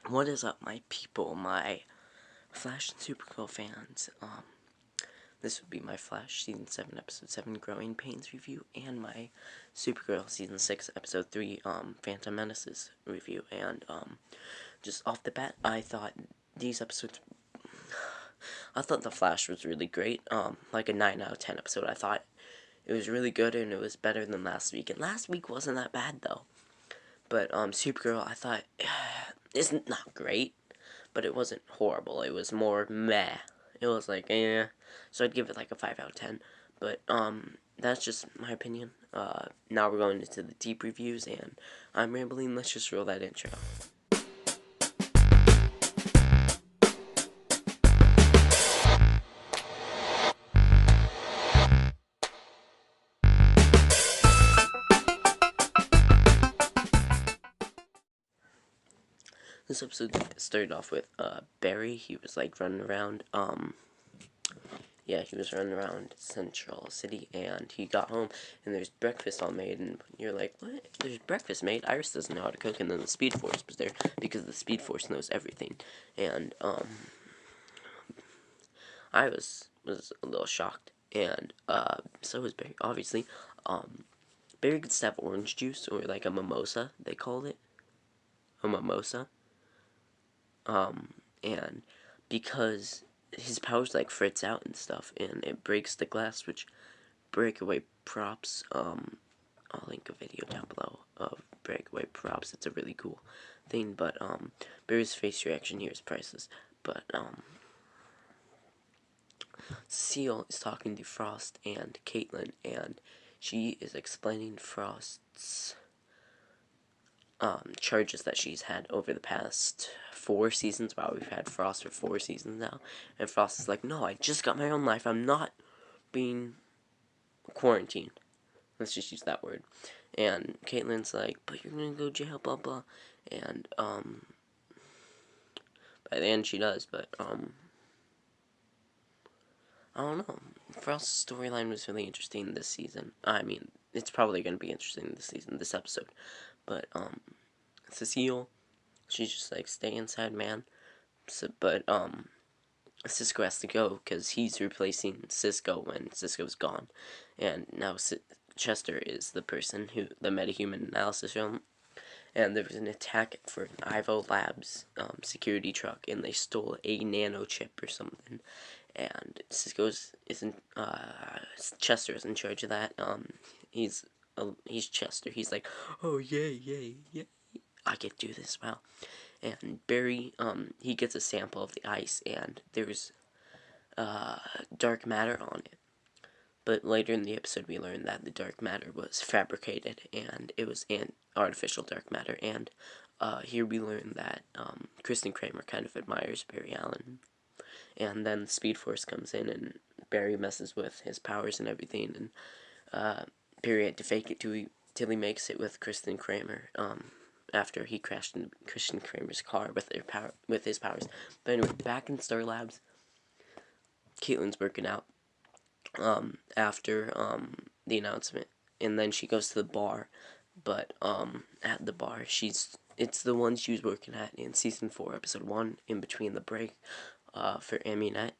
What is up, my people, my Flash and Supergirl fans? This would be my Flash Season 7, Episode 7 Growing Pains review, and my Supergirl Season 6, Episode 3, Phantom Menaces review. And, just off the bat, I thought these episodes, I thought The Flash was really great, like a 9 out of 10 episode. I thought it was really good, and it was better than last week, and last week wasn't that bad, though. But, Supergirl, I thought, isn't not great, but it wasn't horrible. It was more meh. It was like, so I'd give it like a 5 out of 10. But, that's just my opinion. Now we're going into the deep reviews, and I'm rambling. Let's just roll that intro. This episode started off with, Barry. He was, like, running around, he was running around Central City, and he got home, and there's breakfast all made, and you're like, what? There's breakfast made? Iris doesn't know how to cook, and then the Speed Force was there, because the Speed Force knows everything, and, I was a little shocked, and, so was Barry, obviously. Barry gets to have orange juice, or like a mimosa, they called it, a mimosa, and because his powers like fritz out and stuff, and it breaks the glass, which Breakaway Props, I'll link a video down below of Breakaway Props. It's a really cool thing, but Barry's face reaction here is priceless. But Seal is talking to Frost and Caitlin, and she is explaining Frost's charges that she's had over the past 4 seasons. Wow, we've had Frost for 4 seasons now, and Frost is like, no, I just got my own life. I'm not being quarantined. Let's just use that word. And Caitlin's like, but you're gonna go jail, blah blah. And by the end she does, but I don't know. Frost's storyline was really interesting this season. I mean, it's probably gonna be interesting this season, this episode. But Cecile, she's just like, stay inside, man. So, but Cisco has to go because he's replacing Cisco when Cisco's gone, and now Chester is the person who the metahuman analysis room, and there was an attack for an Ivo Labs security truck, and they stole a nano chip or something, and Chester is in charge of that. He's Chester. He's like, oh yay, I get to do this. Wow. And Barry, he gets a sample of the ice, and there's dark matter on it. But later in the episode, we learned that the dark matter was fabricated, and it was an artificial dark matter. And here we learn that Kristen Kramer kind of admires Barry Allen. And then the Speed Force comes in, and Barry messes with his powers and everything, and Barry had to fake it till he makes it with Kristen Kramer. After he crashed into Kristen Kramer's car with his powers. But anyway, back in Star Labs, Caitlin's working out after the announcement, and then she goes to the bar. But at the bar, it's the one she was working at in season 4, episode 1, in between the break for Amunet.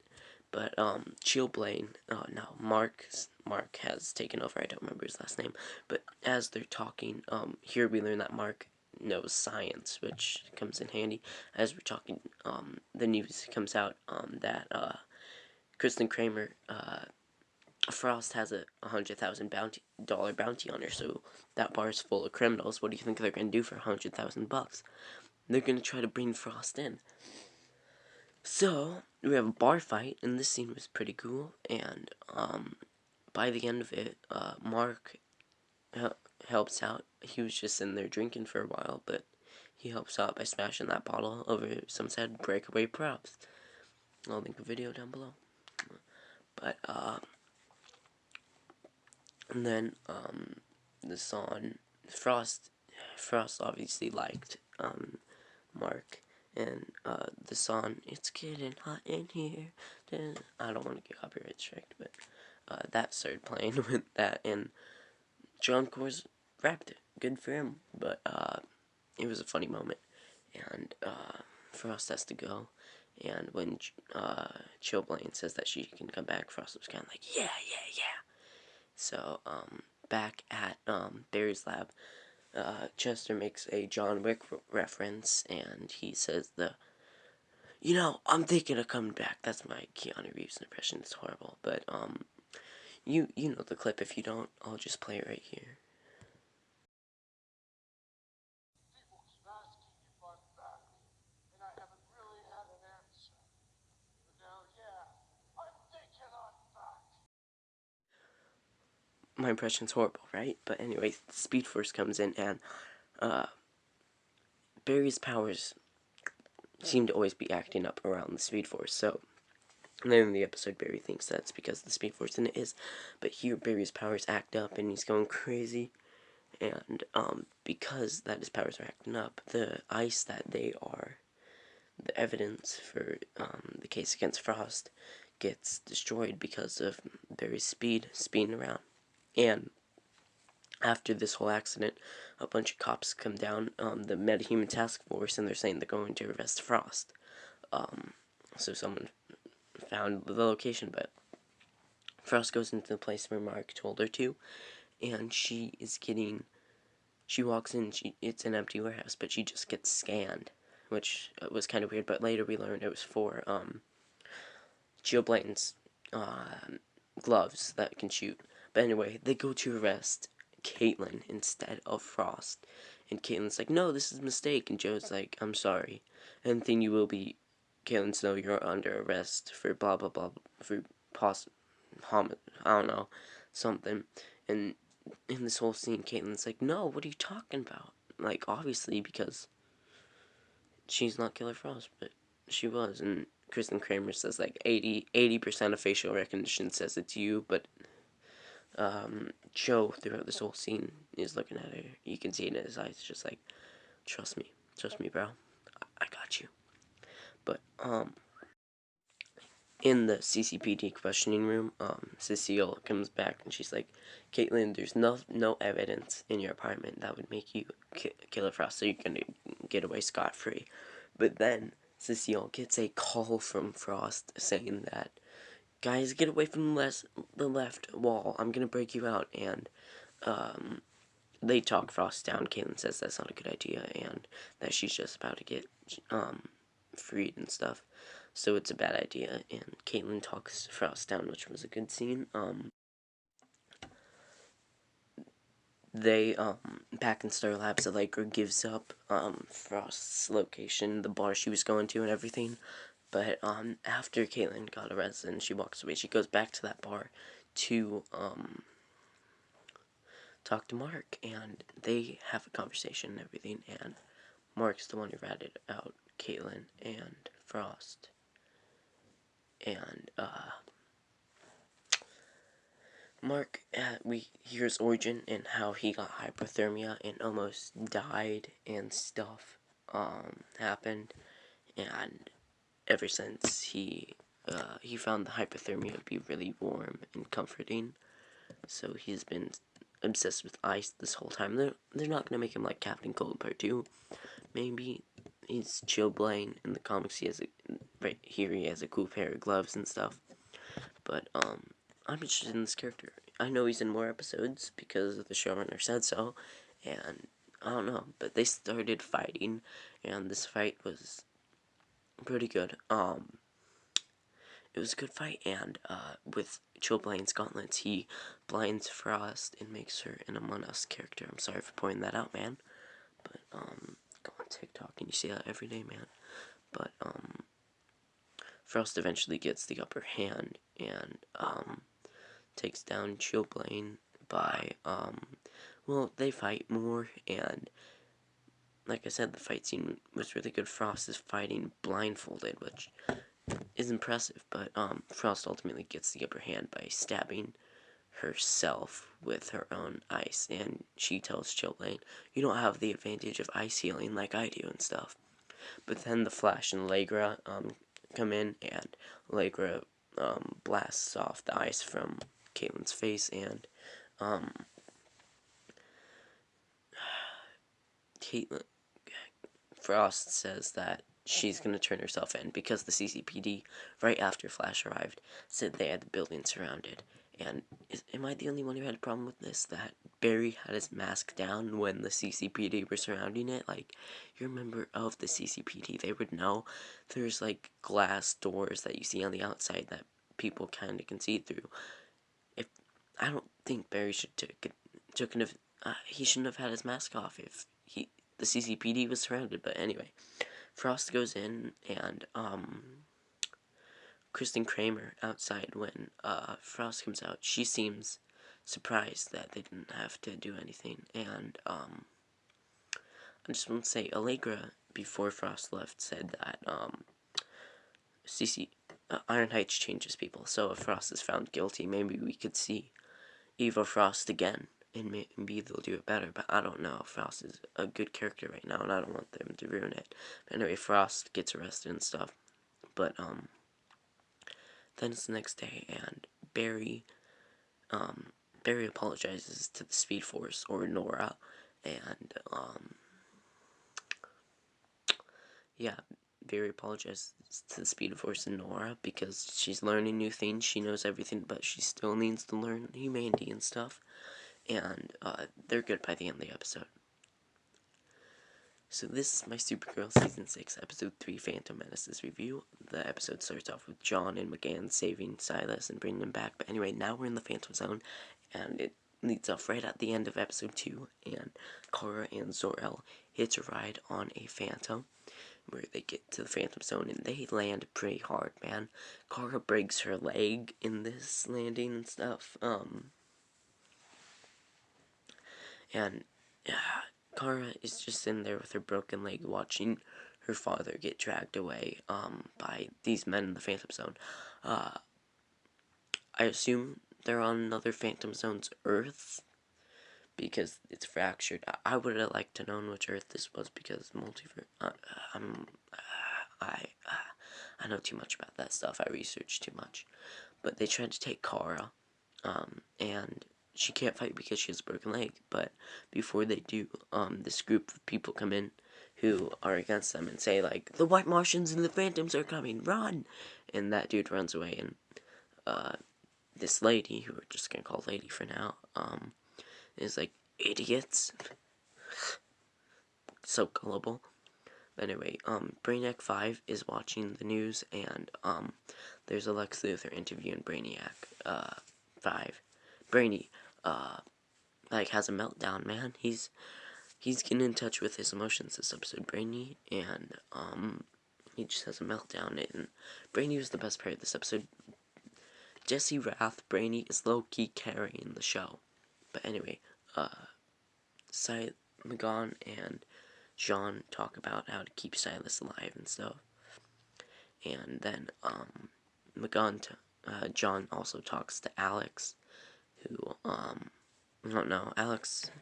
But Chillblaine, no, Mark has taken over. I don't remember his last name. But as they're talking, here we learn that Mark knows science, which comes in handy. As we're talking, the news comes out that Kristen Kramer, Frost has a $100,000 bounty on her, so that bar is full of criminals. What do you think they're gonna do for $100,000? They're gonna try to bring Frost in. So we have a bar fight, and this scene was pretty cool. And by the end of it, Mark helps out. He was just in there drinking for a while, but he helps out by smashing that bottle over some said Breakaway Props. I'll link a video down below. But and then the song Frost obviously liked Mark, and the song "It's Getting Hot in Here." I don't want to get copyright striked, but that started playing with that, and John Kors rapped it. Good for him, but it was a funny moment, and Frost has to go, and when Chillblaine says that she can come back, Frost was kind of like, yeah, yeah, yeah. So, back at Barry's lab, Chester makes a John Wick reference, and he says I'm thinking of coming back. That's my Keanu Reeves impression. It's horrible, but you know the clip. If you don't, I'll just play it right here. People keep asking if I'm back, and I haven't really had an answer. But now, yeah, I'm thinking I'm back. My impression's horrible, right? But anyway, Speed Force comes in, and Barry's powers seem to always be acting up around the Speed Force. So, and then in the episode, Barry thinks that's because the Speed Force, and it is. But here, Barry's powers act up, and he's going crazy. And because that his powers are acting up, the ice that they are, the evidence for the case against Frost, gets destroyed because of Barry's speeding around. And after this whole accident, a bunch of cops come down, the Metahuman Task Force, and they're saying they're going to arrest Frost. So someone found the location, but Frost goes into the place where Mark told her to, and she walks in, it's an empty warehouse, but she just gets scanned, which was kind of weird, but later we learned it was for, Chillblaine's, gloves that can shoot. But anyway, they go to arrest Caitlin instead of Frost, and Caitlin's like, no, this is a mistake, and Joe's like, I'm sorry, and then you will be, Caitlin Snow, you're under arrest for blah blah blah, for I don't know, something, and in this whole scene, Caitlin's like, no, what are you talking about? Like, obviously, because she's not Killer Frost, but she was, and Kristen Kramer says, like, 80% of facial recognition says it's you, but, Joe, throughout this whole scene, is looking at her. You can see it in his eyes, just like, trust me, bro, I got you. But, in the CCPD questioning room, Cecile comes back and she's like, Caitlin, there's no evidence in your apartment that would make you Killer Frost, so you're gonna get away scot-free. But then Cecile gets a call from Frost saying that, guys, get away from the left wall, I'm gonna break you out, and they talk Frost down. Caitlin says that's not a good idea, and that she's just about to get freed and stuff, so it's a bad idea. And Caitlin talks Frost down, which was a good scene. They back in Star Labs, Allegra gives up Frost's location, the bar she was going to, and everything. But after Caitlin got arrested and she walks away, she goes back to that bar to talk to Mark, and they have a conversation and everything, and Mark's the one who ratted out Caitlin and Frost. And, Mark, we hear his origin and how he got hypothermia and almost died and stuff, happened. And ever since he found the hypothermia would be really warm and comforting. So he's been obsessed with ice this whole time. They're not gonna make him like Captain Cold Part 2. Maybe he's Chillblaine in the comics. Right here he has a cool pair of gloves and stuff. But I'm interested in this character. I know he's in more episodes because the showrunner said so, and I don't know, but they started fighting, and this fight was pretty good. It was a good fight, and with Chillblaine's gauntlets, he blinds Frost and makes her an Among Us character. I'm sorry for pointing that out, man. But go on TikTok and you see that every day, man. But Frost eventually gets the upper hand and takes down Chillblaine by well, they fight more, and like I said, the fight scene was really good. Frost is fighting blindfolded, which is impressive, but Frost ultimately gets the upper hand by stabbing herself with her own ice, and she tells Chillblaine, you don't have the advantage of ice healing like I do and stuff. But then the Flash and Allegra come in, and Allegra blasts off the ice from Caitlin's face, and Caitlin Frost says that she's gonna turn herself in because the CCPD, right after Flash arrived, said they had the building surrounded. And am I the only one who had a problem with this? That Barry had his mask down when the CCPD were surrounding it? Like, you're a member of the CCPD. They would know there's, like, glass doors that you see on the outside that people kind of can see through. If I don't think Barry should he shouldn't have had his mask off if the CCPD was surrounded. But anyway, Frost goes in, and Kristen Kramer outside when Frost comes out. She seems surprised that they didn't have to do anything, and I just want to say Allegra before Frost left said that CC Iron Heights changes people. So if Frost is found guilty, maybe we could see Eva Frost again, and maybe they'll do it better. But I don't know. Frost is a good character right now, and I don't want them to ruin it. But anyway, Frost gets arrested and stuff. But then it's the next day, and Barry apologizes to the Speed Force, or Nora, and yeah, Barry apologizes to the Speed Force and Nora because she's learning new things. She knows everything, but she still needs to learn humanity and stuff. And they're good by the end of the episode. So this is my Supergirl Season 6, Episode 3, Phantom Menaces review. The episode starts off with John and McGann saving Silas and bringing him back. But anyway, now we're in the Phantom Zone, and it leads off right at the end of Episode 2, and Kara and Zor-El hitch a ride on a Phantom, where they get to the Phantom Zone, and they land pretty hard, man. Kara breaks her leg in this landing and stuff, and Kara is just in there with her broken leg watching her father get dragged away by these men in the Phantom Zone. I assume they're on another Phantom Zone's Earth because it's fractured. I would have liked to know which Earth this was because multiverse. I know too much about that stuff. I researched too much. But they tried to take Kara, and she can't fight because she has a broken leg. But before they do, this group of people come in who are against them and say, like, the White Martians and the Phantoms are coming, run! And that dude runs away, and this lady, who we're just gonna call Lady for now, is like, idiots. So gullible. But anyway, Brainiac 5 is watching the news, and there's a Lex Luthor interviewing Brainiac 5. Brainy like has a meltdown, man. He's getting in touch with his emotions this episode, Brainy, and he just has a meltdown. And Brainy was the best part of this episode. Jesse Rath, Brainy is low-key carrying the show. But anyway, McGon and Jean talk about how to keep Silas alive and stuff. And then John also talks to Alex, who I don't know. Alex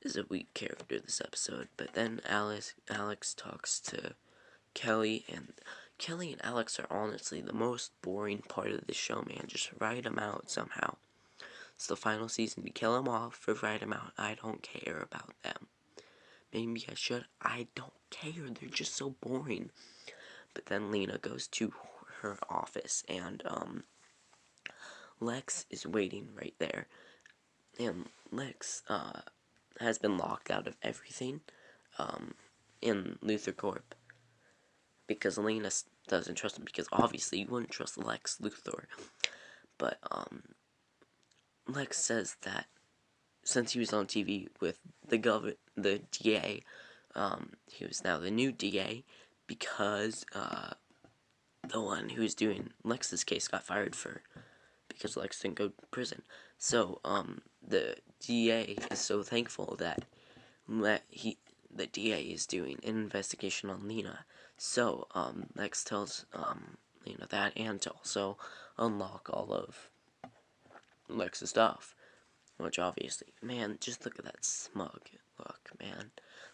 is a weak character this episode, but then Alex talks to Kelly, and Kelly and Alex are honestly the most boring part of the show, man. Just write them out somehow. It's the final season. To kill them off or write them out. I don't care about them. Maybe I should. I don't care. They're just so boring. But then Lena goes to her office, and Lex is waiting right there. And Lex has been locked out of everything in Luthor Corp because Lena doesn't trust him, because obviously you wouldn't trust Lex Luthor. But Lex says that since he was on TV with the DA, he was now the new DA because the one who's doing Lex's case got fired because Lex didn't go to prison. So the DA is so thankful that the DA is doing an investigation on Lena. So Lex tells Lena that, and to also unlock all of Lex's stuff. Which obviously, man, just look at that smug look, man.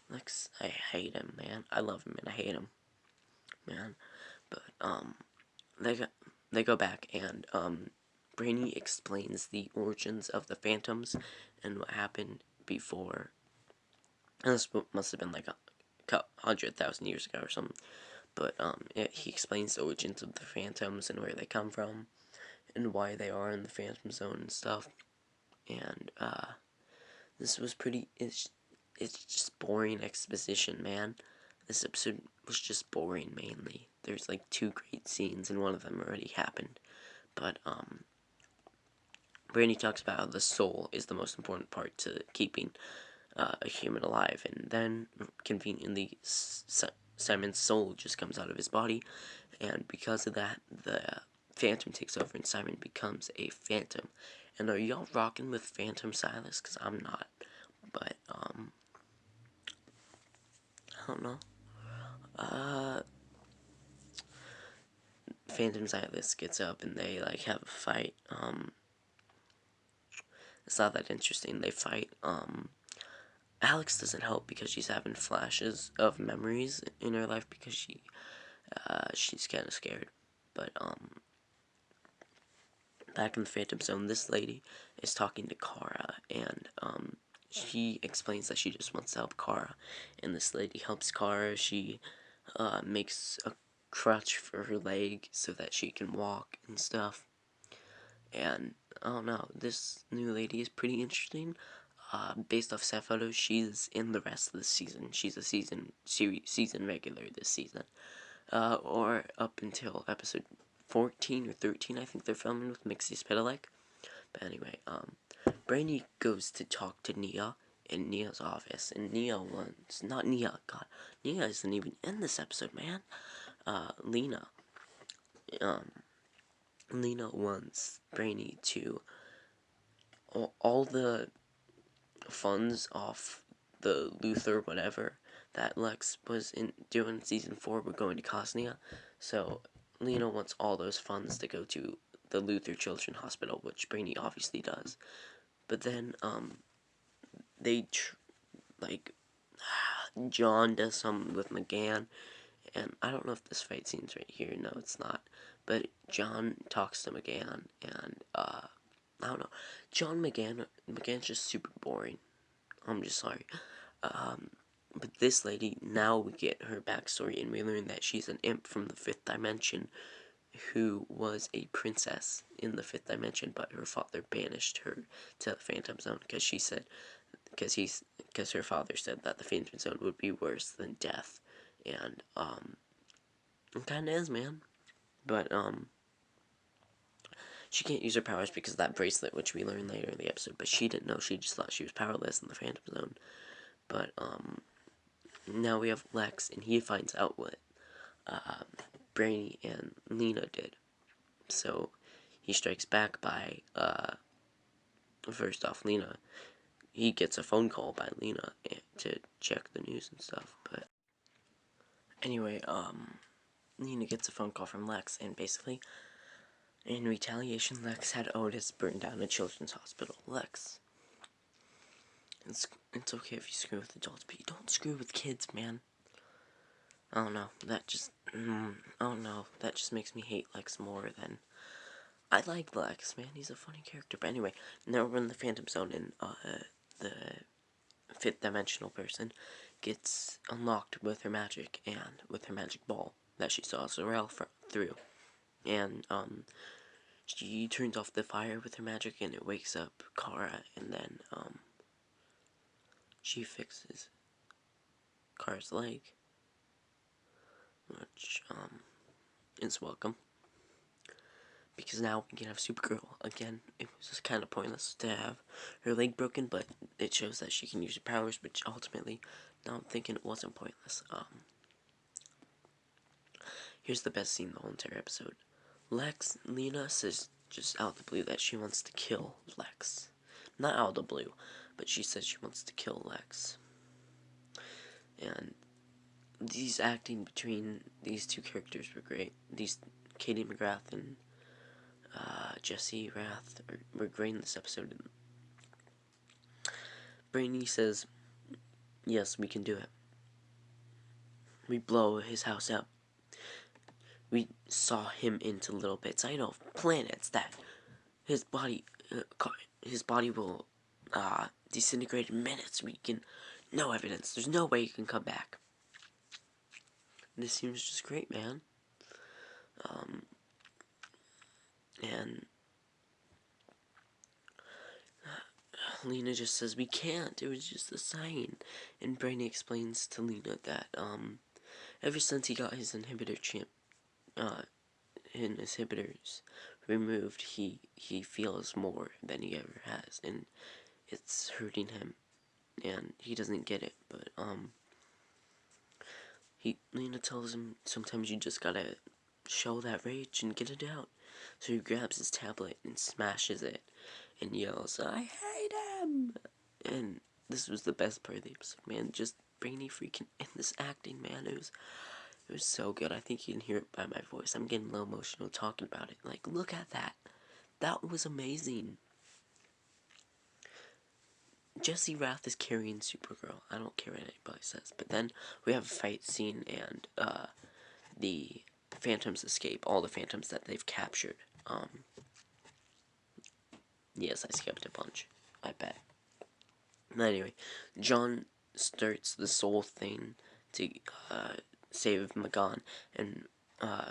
Lex, I hate him, man. I love him and I hate him, man. But they go back, and Brainy explains the origins of the Phantoms and what happened before. And this must have been like 100,000 years ago or something. but he explains the origins of the Phantoms and where they come from, and why they are in the Phantom Zone and stuff. And this was it's just boring exposition, man. This episode was just boring mainly. There's like 2 great scenes, and one of them already happened. But Brandy talks about how the soul is the most important part to keeping a human alive, and then conveniently Simon's soul just comes out of his body, and because of that, the Phantom takes over, and Simon becomes a Phantom. And are y'all rocking with Phantom Silas? Because I'm not. But I don't know. Phantom Silas gets up and they like have a fight. It's not that interesting. They fight. Alex doesn't help because she's having flashes of memories in her life because she's kind of scared. But back in the Phantom Zone, this lady is talking to Kara, and she explains that she just wants to help Kara, and this lady helps Kara. She makes a crutch for her leg so that she can walk and stuff. And I don't know, this new lady is pretty interesting. Based off set photos, she's in the rest of the season. She's a season regular this season, or up until episode 14 or 13. I think they're filming with Mixie's Petalek. But anyway, Brainy goes to talk to Nia in Nia's office, and Nia wants, not Nia, God, Nia isn't even in this episode, man. Lena, Lena wants Brainy to, all the funds off the Luther whatever that Lex was doing in season 4 were going to Cosnia, so Lena wants all those funds to go to the Luther Children's Hospital, which Brainy obviously does. But then they like John does something with McGann, and I don't know if this fight scene's right here. No, it's not. But John talks to McGann, and I don't know. McGann's just super boring. I'm just sorry. But this lady, now we get her backstory, and we learn that she's an imp from the 5th dimension who was a princess in the 5th dimension, but her father banished her to the Phantom Zone because her father said that the Phantom Zone would be worse than death, and it kind of is, man. But she can't use her powers because of that bracelet, which we learn later in the episode. But she didn't know; she just thought she was powerless in the Phantom Zone. But now we have Lex, and he finds out what Brainy and Lena did. So he strikes back by first off, Lena. He gets a phone call by Lena to check the news and stuff. But anyway, Lena gets a phone call from Lex, and basically, in retaliation, Lex had Otis burn down a children's hospital. Lex, it's okay if you screw with adults, but you don't screw with kids, man. I don't know. That just makes me hate Lex more than I like Lex, man. He's a funny character. But anyway, now we're in the Phantom Zone, and the 5th dimensional person gets unlocked with her magic and with her magic ball that she saw Sorel through. And she turns off the fire with her magic, and it wakes up Kara, and then she fixes Kara's leg, which is welcome. Because now we can have Supergirl again. It was just kind of pointless to have her leg broken, but it shows that she can use her powers, which ultimately, now I'm thinking it wasn't pointless. Here's the best scene in the whole entire episode. Lena says just out of the blue that she wants to kill Lex. Not out of the blue, but she says she wants to kill Lex. And these acting between these 2 characters were great. Katie McGrath and Jesse Rath were great in this episode. Brainy says, yes, we can do it. We blow his house up. We saw him into little bits. I know planets that his body will disintegrate in minutes. No evidence. There's no way he can come back. this seems just great, man. And Lena just says, we can't, it was just a sign. And Brainy explains to Lena that, ever since he got his inhibitors removed, he feels more than he ever has, and it's hurting him, and he doesn't get it, but, Lena tells him, sometimes you just gotta show that rage and get it out. So he grabs his tablet and smashes it, and yells, I hate him! And this was the best part of the episode, man. Just Brainy freaking in this acting, man. It was so good. I think you can hear it by my voice. I'm getting a little emotional talking about it. Like, look at that. That was amazing. Jesse Rath is carrying Supergirl. I don't care what anybody says. But then we have a fight scene, and the Phantoms escape. All the Phantoms that they've captured. Yes, I skipped a bunch. I bet. Anyway, John starts the soul thing to save Magan, and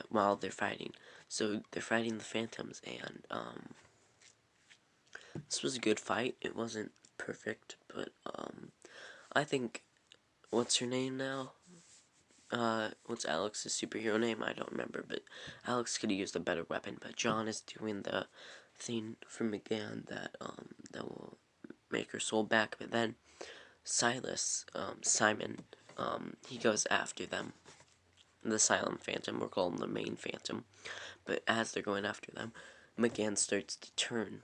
while they're fighting, so they're fighting the Phantoms, and this was a good fight. It wasn't perfect, but I think what's her name now? What's Alex's superhero name? I don't remember, but Alex could have used a better weapon. But John is doing the thing for Magan that will make her soul back. But then Simon, he goes after them. The Silent Phantom, we're calling the main Phantom. But as they're going after them, Magan starts to turn,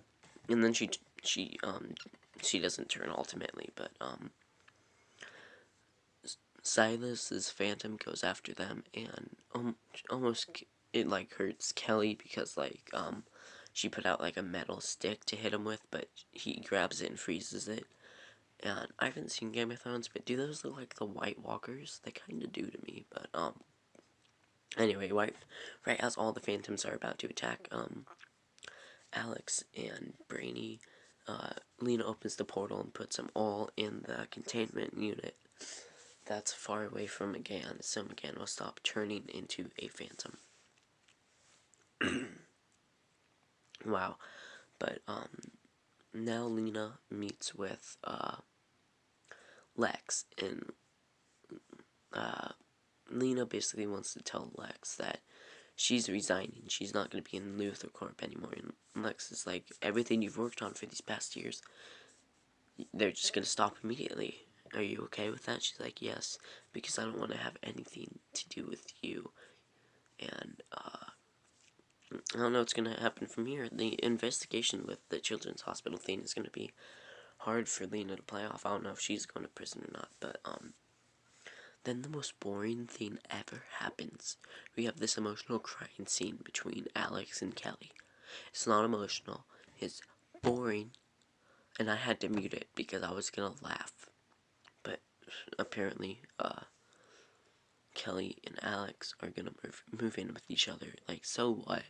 and then she doesn't turn ultimately, but Silas's Phantom goes after them, and almost it like hurts Kelly because like she put out like a metal stick to hit him with, but he grabs it and freezes it. And I haven't seen Game of Thrones, but do those look like the White Walkers? They kind of do to me, but anyway, right as all the Phantoms are about to attack Alex and Brainy, Lena opens the portal and puts them all in the containment unit that's far away from Magan, so Magan will stop turning into a Phantom. Wow. But now Lena meets with Lex, and Lena basically wants to tell Lex that she's resigning. She's not going to be in Luthor Corp anymore. And Lex is like, everything you've worked on for these past years, they're just going to stop immediately. Are you okay with that? She's like, yes, because I don't want to have anything to do with you. And I don't know what's going to happen from here. The investigation with the Children's Hospital thing is going to be hard for Lena to play off. I don't know if she's going to prison or not, but then the most boring thing ever happens. We have this emotional crying scene between Alex and Kelly. It's not emotional. It's boring. And I had to mute it because I was going to laugh. But apparently, Kelly and Alex are going to move in with each other. Like, so what?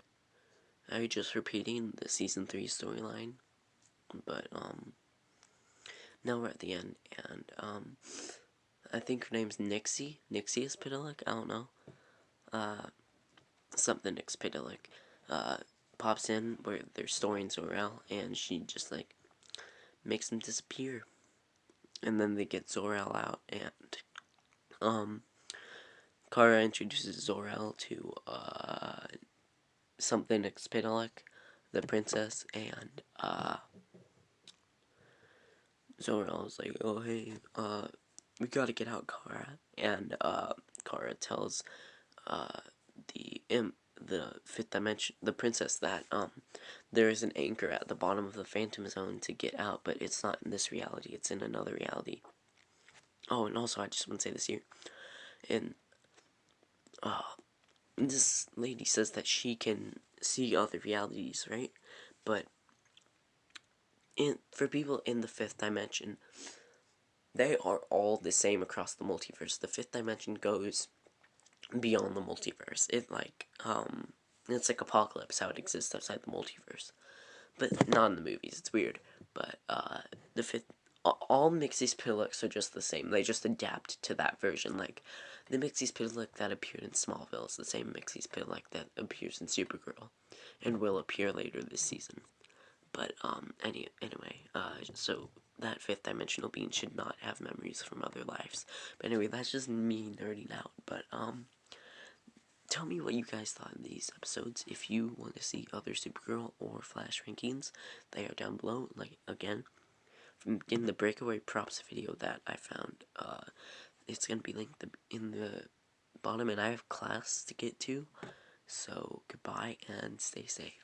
Are you just repeating the season 3 storyline? But, now we're at the end. And, I think her name's Nixie. Nixie is Pitalik? I don't know. Something Expedilic pops in where they're storing Zor-El, and she just like makes them disappear. And then they get Zor-El out, and Kara introduces Zor-El to something Expedilic, the princess, and Zor-El is like, oh hey, we gotta get out, Kara. And Kara tells the fifth dimension, the princess, that there is an anchor at the bottom of the Phantom Zone to get out, but it's not in this reality, it's in another reality. Oh, and also I just want to say this here, and this lady says that she can see other realities, right? But for people in the fifth dimension, they are all the same across the multiverse. The fifth dimension goes beyond the multiverse. It's like Apocalypse, how it exists outside the multiverse. But not in the movies, it's weird. But, the fifth, all Mixie's Pillocks are just the same. They just adapt to that version. Like, The Mixies Pidlick that appeared in Smallville is the same Mixies Pidlick that appears in Supergirl, and will appear later this season. But anyway, so that fifth dimensional being should not have memories from other lives. But anyway, that's just me nerding out. But tell me what you guys thought in these episodes. If you want to see other Supergirl or Flash rankings, they are down below. Like again, from in the Breakaway Props video that I found, it's gonna be linked in the bottom, and I have class to get to. So goodbye and stay safe.